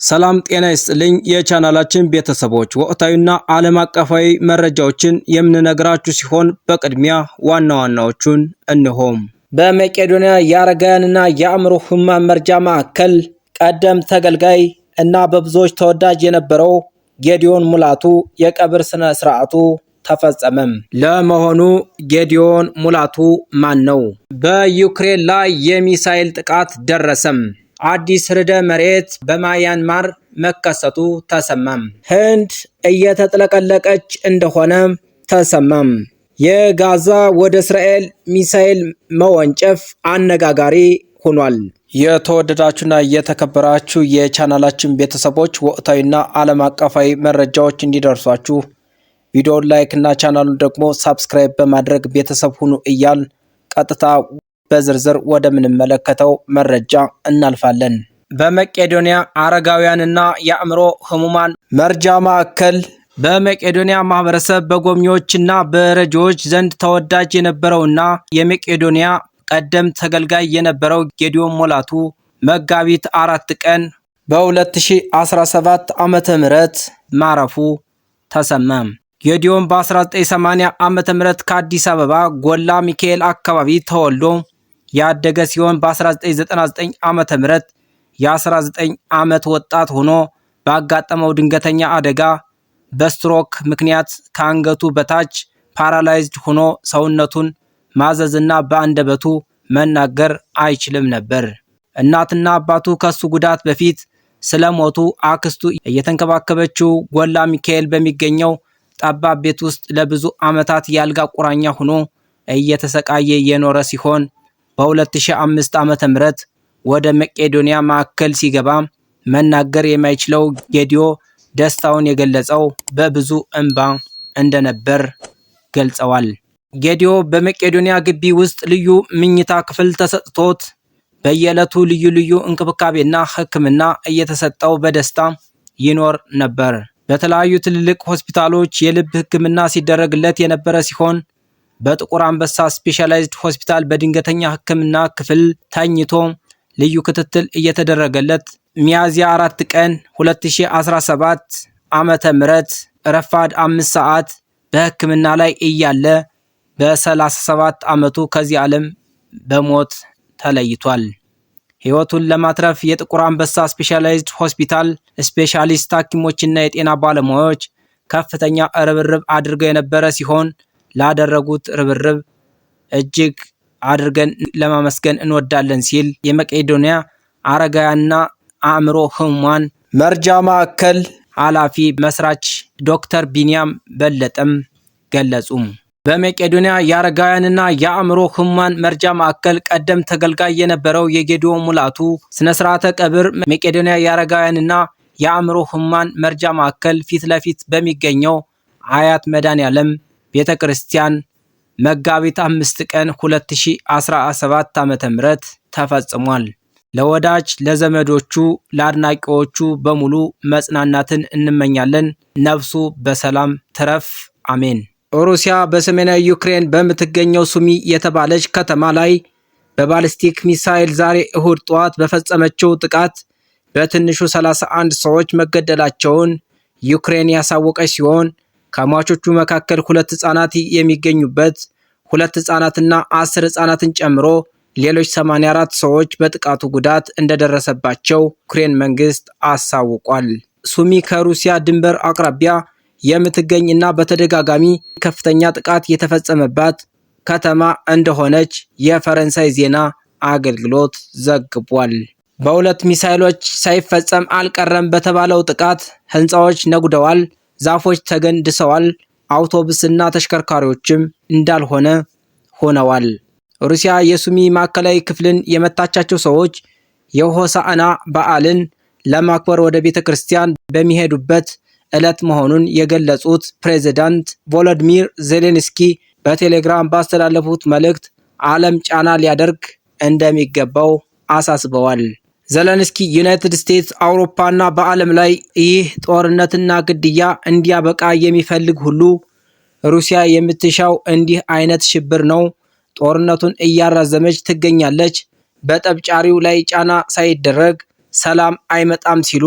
ሰላም ጤና ይስጥልኝ የቻናላችን ቤተሰቦች ወቅታዊና ዓለም አቀፋዊ መረጃዎችን የምንነግራችሁ ሲሆን በቅድሚያ ዋና ዋናዎቹን እንሆም። በመቄዶንያ የአረጋውያንና የአእምሮ ህሙማን መርጃ ማዕከል ቀደምት ተገልጋይ እና በብዙዎች ተወዳጅ የነበረው ጌዲዮን ሙላቱ የቀብር ስነ ስርዓቱ ተፈጸመም። ለመሆኑ ጌዲዮን ሙላቱ ማን ነው? በዩክሬን ላይ የሚሳኤል ጥቃት ደረሰም። አዲስ ርዕደ መሬት በማያንማር መከሰቱ ተሰማም። ህንድ እየተጥለቀለቀች እንደሆነ ተሰማም። የጋዛ ወደ እስራኤል ሚሳኤል መወንጨፍ አነጋጋሪ ሆኗል። የተወደዳችሁና የተከበራችሁ የቻናላችን ቤተሰቦች ወቅታዊና ዓለም አቀፋዊ መረጃዎች እንዲደርሷችሁ ቪዲዮውን ላይክ እና ቻናሉን ደግሞ ሳብስክራይብ በማድረግ ቤተሰብ ሁኑ እያል ቀጥታ በዝርዝር ወደምንመለከተው መረጃ እናልፋለን። በመቄዶንያ አረጋውያንና የአእምሮ ህሙማን መርጃ ማዕከል በመቄዶንያ ማህበረሰብ በጎብኚዎችና በረጂዎች ዘንድ ተወዳጅ የነበረውና የመቄዶንያ ቀደምት ተገልጋይ የነበረው ጌዲዮን ሙላቱ መጋቢት 4 ቀን በ2017 ዓመተ ምህረት ማረፉ ተሰማም። ጌዲዮን በ1980 ዓመተ ምህረት ከአዲስ አበባ ጎላ ሚካኤል አካባቢ ተወልዶ ያደገ ሲሆን በ1999 ዓመተ ምህረት የ19 ዓመት ወጣት ሆኖ ባጋጠመው ድንገተኛ አደጋ በስትሮክ ምክንያት ከአንገቱ በታች ፓራላይዝድ ሆኖ ሰውነቱን ማዘዝና በአንደበቱ መናገር አይችልም ነበር። እናትና አባቱ ከሱ ጉዳት በፊት ስለሞቱ አክስቱ እየተንከባከበችው ጎላ ሚካኤል በሚገኘው ጠባብ ቤት ውስጥ ለብዙ ዓመታት ያልጋ ቁራኛ ሆኖ እየተሰቃየ የኖረ ሲሆን በ2005 ዓመተ ምህረት ወደ መቄዶንያ ማዕከል ሲገባ መናገር የማይችለው ጌዲዮ ደስታውን የገለጸው በብዙ እንባ እንደነበር ገልጸዋል። ጌዲዮ በመቄዶንያ ግቢ ውስጥ ልዩ ምኝታ ክፍል ተሰጥቶት በየዕለቱ ልዩ እንክብካቤና ሕክምና እየተሰጠው በደስታ ይኖር ነበር። በተለያዩ ትልልቅ ሆስፒታሎች የልብ ሕክምና ሲደረግለት የነበረ ሲሆን በጥቁር አንበሳ ስፔሻላይዝድ ሆስፒታል በድንገተኛ ሕክምና ክፍል ተኝቶ ልዩ ክትትል እየተደረገለት ሚያዝያ 4 ቀን 2017 ዓመተ ምህረት ረፋድ 5 ሰዓት በሕክምና ላይ እያለ በ37 ዓመቱ ከዚህ ዓለም በሞት ተለይቷል። ሕይወቱን ለማትረፍ የጥቁር አንበሳ ስፔሻላይዝድ ሆስፒታል ስፔሻሊስት ሐኪሞችና የጤና ባለሙያዎች ከፍተኛ ርብርብ አድርገው የነበረ ሲሆን ላደረጉት ርብርብ እጅግ አድርገን ለማመስገን እንወዳለን ሲል የመቄዶንያ አረጋውያንና አእምሮ ህሙማን መርጃ ማዕከል ኃላፊ መስራች ዶክተር ቢኒያም በለጠም ገለጹ። በመቄዶንያ የአረጋውያንና የአእምሮ ህሙማን መርጃ ማዕከል ቀደም ተገልጋይ የነበረው የጌዲዮን ሙላቱ ስነ ስርዓተ ቀብር መቄዶንያ የአረጋውያንና የአእምሮ ህሙማን መርጃ ማዕከል ፊት ለፊት በሚገኘው አያት መድኃኔዓለም ቤተክርስቲያን መጋቢት 5 ቀን 2017 ዓመተ ምህረት ተፈጽሟል። ለወዳጅ ለዘመዶቹ ለአድናቂዎቹ በሙሉ መጽናናትን እንመኛለን። ነፍሱ በሰላም ትረፍ፣ አሜን። ሩሲያ በሰሜናዊ ዩክሬን በምትገኘው ሱሚ የተባለች ከተማ ላይ በባሊስቲክ ሚሳኤል ዛሬ እሁድ ጠዋት በፈጸመችው ጥቃት በትንሹ 31 ሰዎች መገደላቸውን ዩክሬን ያሳወቀች ሲሆን ከሟቾቹ መካከል 2 ህጻናት የሚገኙበት 2 ህጻናትና 10 ህጻናትን ጨምሮ ሌሎች 84 ሰዎች በጥቃቱ ጉዳት እንደደረሰባቸው ዩክሬን መንግስት አሳውቋል። ሱሚ ከሩሲያ ድንበር አቅራቢያ የምትገኝ እና በተደጋጋሚ ከፍተኛ ጥቃት የተፈጸመባት ከተማ እንደሆነች የፈረንሳይ ዜና አገልግሎት ዘግቧል። በሁለት ሚሳኤሎች ሳይፈጸም አልቀረም በተባለው ጥቃት ህንፃዎች ነጉደዋል፣ ዛፎች ተገንድሰዋል፣ አውቶቡስና ተሽከርካሪዎችም እንዳልሆነ ሆነዋል። ሩሲያ የሱሚ ማዕከላዊ ክፍልን የመታቻቸው ሰዎች የሆሳዕና በዓልን ለማክበር ወደ ቤተ ክርስቲያን በሚሄዱበት ዕለት መሆኑን የገለጹት ፕሬዝዳንት ቮሎዲሚር ዜሌንስኪ በቴሌግራም ባስተላለፉት መልእክት ዓለም ጫና ሊያደርግ እንደሚገባው አሳስበዋል። ዜሌንስኪ ዩናይትድ ስቴትስ፣ አውሮፓና በዓለም ላይ ይህ ጦርነትና ግድያ እንዲያበቃ የሚፈልግ ሁሉ ሩሲያ የምትሻው እንዲህ አይነት ሽብር ነው፣ ጦርነቱን እያራዘመች ትገኛለች፣ በጠብጫሪው ላይ ጫና ሳይደረግ ሰላም አይመጣም ሲሉ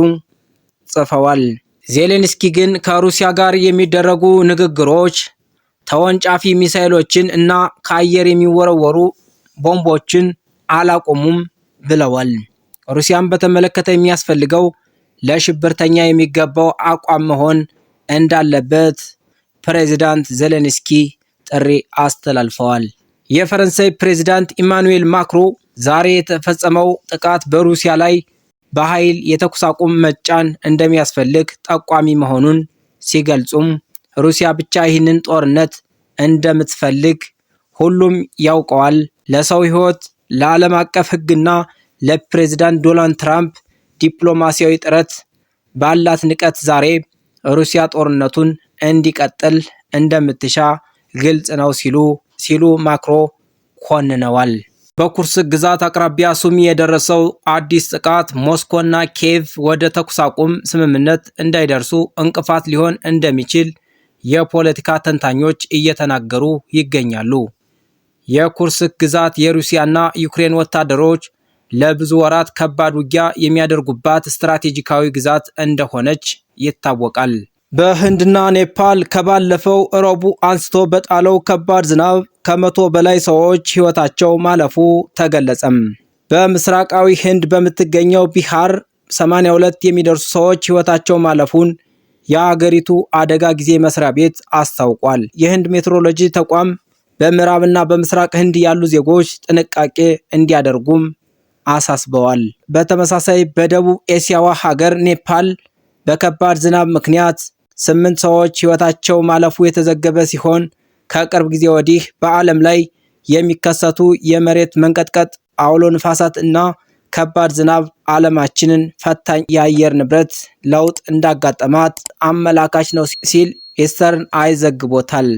ጽፈዋል። ዜሌንስኪ ግን ከሩሲያ ጋር የሚደረጉ ንግግሮች ተወንጫፊ ሚሳኤሎችን እና ከአየር የሚወረወሩ ቦምቦችን አላቆሙም ብለዋል። ሩሲያን በተመለከተ የሚያስፈልገው ለሽብርተኛ የሚገባው አቋም መሆን እንዳለበት ፕሬዝዳንት ዜሌንስኪ ጥሪ አስተላልፈዋል። የፈረንሳይ ፕሬዝዳንት ኢማኑኤል ማክሮ ዛሬ የተፈጸመው ጥቃት በሩሲያ ላይ በኃይል የተኩስ አቁም መጫን እንደሚያስፈልግ ጠቋሚ መሆኑን ሲገልጹም ሩሲያ ብቻ ይህንን ጦርነት እንደምትፈልግ ሁሉም ያውቀዋል። ለሰው ሕይወት፣ ለዓለም አቀፍ ሕግና ለፕሬዝዳንት ዶናልድ ትራምፕ ዲፕሎማሲያዊ ጥረት ባላት ንቀት ዛሬ ሩሲያ ጦርነቱን እንዲቀጥል እንደምትሻ ግልጽ ነው ሲሉ ማክሮ ኮንነዋል። በኩርስ ግዛት አቅራቢያ ሱሚ የደረሰው አዲስ ጥቃት ሞስኮና ኪየቭ ወደ ተኩስ አቁም ስምምነት እንዳይደርሱ እንቅፋት ሊሆን እንደሚችል የፖለቲካ ተንታኞች እየተናገሩ ይገኛሉ። የኩርስክ ግዛት የሩሲያና ዩክሬን ወታደሮች ለብዙ ወራት ከባድ ውጊያ የሚያደርጉባት ስትራቴጂካዊ ግዛት እንደሆነች ይታወቃል። በህንድና ኔፓል ከባለፈው ረቡዕ አንስቶ በጣለው ከባድ ዝናብ ከ100 በላይ ሰዎች ሕይወታቸው ማለፉ ተገለጸም። በምስራቃዊ ህንድ በምትገኘው ቢሃር 82 የሚደርሱ ሰዎች ሕይወታቸው ማለፉን የአገሪቱ አደጋ ጊዜ መስሪያ ቤት አስታውቋል። የህንድ ሜትሮሎጂ ተቋም በምዕራብና በምስራቅ ህንድ ያሉ ዜጎች ጥንቃቄ እንዲያደርጉም አሳስበዋል። በተመሳሳይ በደቡብ ኤስያዋ ሀገር ኔፓል በከባድ ዝናብ ምክንያት 8 ሰዎች ሕይወታቸው ማለፉ የተዘገበ ሲሆን ከቅርብ ጊዜ ወዲህ በዓለም ላይ የሚከሰቱ የመሬት መንቀጥቀጥ፣ አውሎ ንፋሳት እና ከባድ ዝናብ ዓለማችንን ፈታኝ የአየር ንብረት ለውጥ እንዳጋጠማት አመላካች ነው ሲል ኢስተርን አይ ዘግቦታል።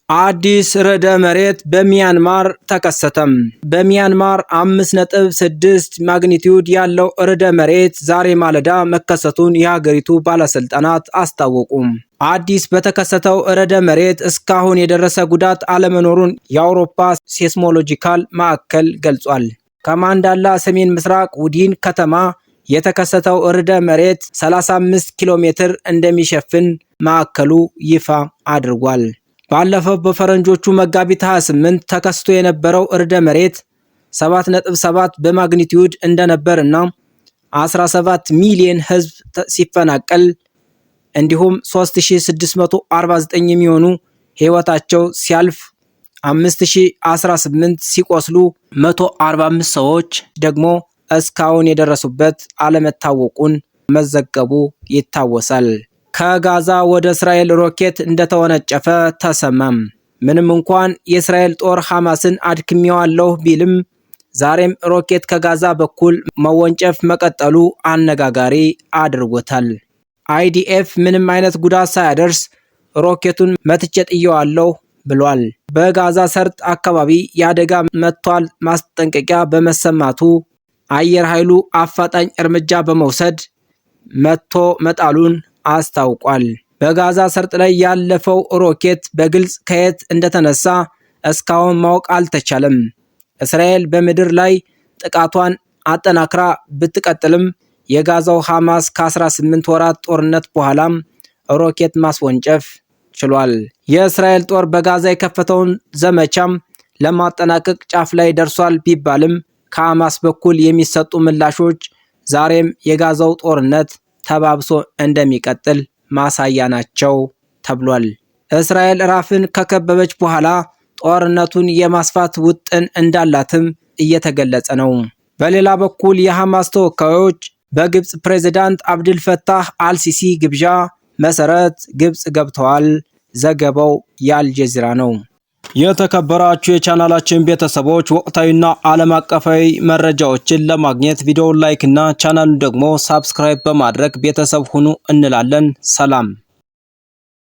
አዲስ ርዕደ መሬት በሚያንማር ተከሰተም። በሚያንማር 5.6 ማግኒቲዩድ ያለው ርዕደ መሬት ዛሬ ማለዳ መከሰቱን የሀገሪቱ ባለስልጣናት አስታወቁም። አዲስ በተከሰተው ርዕደ መሬት እስካሁን የደረሰ ጉዳት አለመኖሩን የአውሮፓ ሴስሞሎጂካል ማዕከል ገልጿል። ከማንዳላ ሰሜን ምስራቅ ውዲን ከተማ የተከሰተው ርዕደ መሬት 35 ኪሎ ሜትር እንደሚሸፍን ማዕከሉ ይፋ አድርጓል። ባለፈው በፈረንጆቹ መጋቢት 28 ተከስቶ የነበረው ርዕደ መሬት 7.7 በማግኒቲዩድ እንደነበርና 17 ሚሊዮን ሕዝብ ሲፈናቀል እንዲሁም 3649 የሚሆኑ ሕይወታቸው ሲያልፍ 5018 ሲቆስሉ 145 ሰዎች ደግሞ እስካሁን የደረሱበት አለመታወቁን መዘገቡ ይታወሳል። ከጋዛ ወደ እስራኤል ሮኬት እንደተወነጨፈ ተሰማም። ምንም እንኳን የእስራኤል ጦር ሐማስን አድክሜዋለሁ ቢልም ዛሬም ሮኬት ከጋዛ በኩል መወንጨፍ መቀጠሉ አነጋጋሪ አድርጎታል። አይዲኤፍ ምንም አይነት ጉዳት ሳያደርስ ሮኬቱን መትቼ ጥየዋለሁ ብሏል። በጋዛ ሰርጥ አካባቢ የአደጋ መጥቷል ማስጠንቀቂያ በመሰማቱ አየር ኃይሉ አፋጣኝ እርምጃ በመውሰድ መቶ መጣሉን አስታውቋል። በጋዛ ሰርጥ ላይ ያለፈው ሮኬት በግልጽ ከየት እንደተነሳ እስካሁን ማወቅ አልተቻለም። እስራኤል በምድር ላይ ጥቃቷን አጠናክራ ብትቀጥልም የጋዛው ሐማስ ከ18 ወራት ጦርነት በኋላም ሮኬት ማስወንጨፍ ችሏል። የእስራኤል ጦር በጋዛ የከፈተውን ዘመቻም ለማጠናቀቅ ጫፍ ላይ ደርሷል ቢባልም ከሐማስ በኩል የሚሰጡ ምላሾች ዛሬም የጋዛው ጦርነት ተባብሶ እንደሚቀጥል ማሳያ ናቸው ተብሏል። እስራኤል ራፍን ከከበበች በኋላ ጦርነቱን የማስፋት ውጥን እንዳላትም እየተገለጸ ነው። በሌላ በኩል የሐማስ ተወካዮች በግብፅ ፕሬዝዳንት አብድልፈታህ አልሲሲ ግብዣ መሰረት ግብፅ ገብተዋል። ዘገባው የአልጀዚራ ነው። የተከበራችሁ የቻናላችን ቤተሰቦች ወቅታዊና ዓለም አቀፋዊ መረጃዎችን ለማግኘት ቪዲዮውን ላይክ እና ቻናሉን ደግሞ ሳብስክራይብ በማድረግ ቤተሰብ ሁኑ እንላለን። ሰላም።